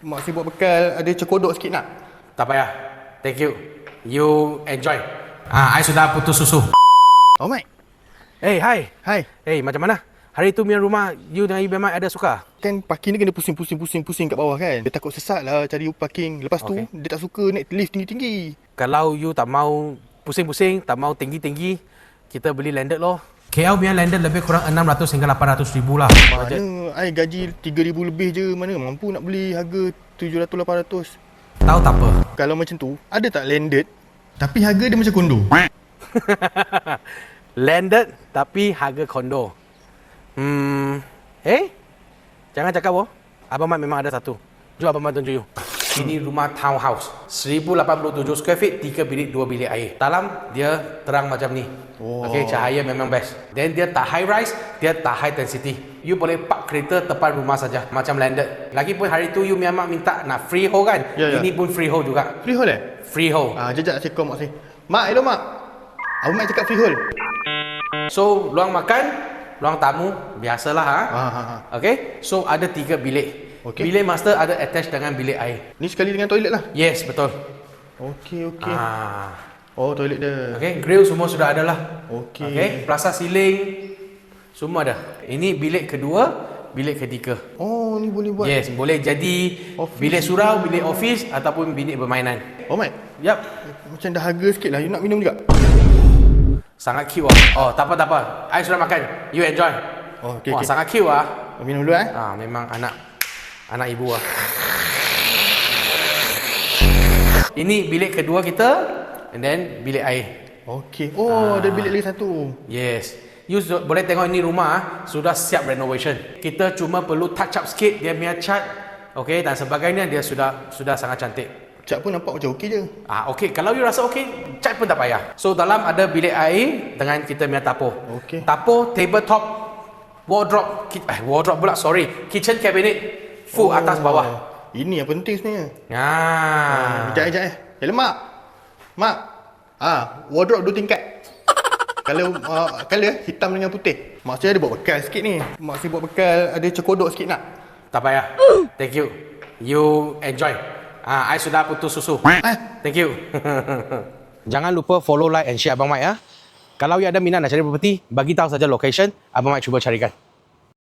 Mak saya buat bekal, ada cekodok sikit nak? Tak payah. Thank you. You enjoy. I sudah putus susu. Oh, Mat. Hey, hi. Hai. Hey, macam mana? Hari tu punya rumah, you dengan Ibu Mat ada suka? Kan parking dia kena pusing kat bawah kan. Dia takut sesat lah cari parking. Lepas tu, dia tak suka naik lift tinggi-tinggi. Kalau you tak mau pusing-pusing, tak mau tinggi-tinggi, kita beli landed loh. KL punya landed lebih kurang 600 hingga 800 ribu lah. Mana, I gaji 3,000 lebih je. Mana mampu nak beli harga 700-800. Tahu tak apa? Kalau macam tu, ada tak landed? Tapi harga dia macam kondo. Landed tapi harga kondo. Jangan cakap boh. Abang Mat memang ada satu. Jom Abang Mat tunjuk you. Ini rumah townhouse. 1087 square feet, 3 bilik, 2 bilik air. Dalam dia terang macam ni. Okay, cahaya memang best. Then dia tak high rise, dia tak high density. You boleh park kereta depan rumah saja, macam landed. Lagipun hari tu you memang minta nak freehold kan? Ini pun freehold juga. Freehold Freehold. Jejak saya call mak saya. Mak, hello mak. Abang Mat cakap freehold. So, ruang makan, ruang tamu, biasalah Okay, so ada 3 bilik. Bilik master ada attach dengan bilik air. Ni sekali dengan toilet lah? Yes, betul. Okey. Oh, toilet dia. Okay, grill semua sudah ada lah. Okey. Okay, plaza ceiling, semua ada. Ini bilik kedua, bilik ketiga. Oh, ni boleh buat. Yes, boleh jadi office. Bilik surau, bilik office ataupun bilik bermainan. Oh, Mat. Yup. Macam dah harga sikit lah. You nak minum juga? Sangat cute lah. Oh, tak apa. I sudah makan. You enjoy. Oh, okey. Sangat cute lah. Minum dulu Memang anak ibu lah. Ini bilik kedua kita, and then bilik air. Okey. Oh, ada bilik lagi satu. Yes. You boleh tengok ini rumah sudah siap renovation. Kita cuma perlu touch up sikit dia punya cat, okay, dan sebagainya. Dia sudah sangat cantik. Cat pun nampak macam okey je. Okey. Kalau you rasa okey, cat pun tak payah. So dalam ada bilik air dengan kita punya tapo. Okey. Tapo, tabletop, wardrobe pula, kitchen cabinet. Full atas bawah. Ini yang penting sebenarnya. Sekejap. Hello mak. Wardrobe 2 tingkat. Kalau hitam dengan putih. Mak saya ada buat bekal sikit ni. Mak saya buat bekal, ada cekodok sikit nak? Tak payah. Thank you. You enjoy. I sudah putus susu. Thank you. Jangan lupa follow, like and share Abang Mat ya. Kalau you ada minat nak cari property, bagi tahu saja location, Abang Mat cuba carikan.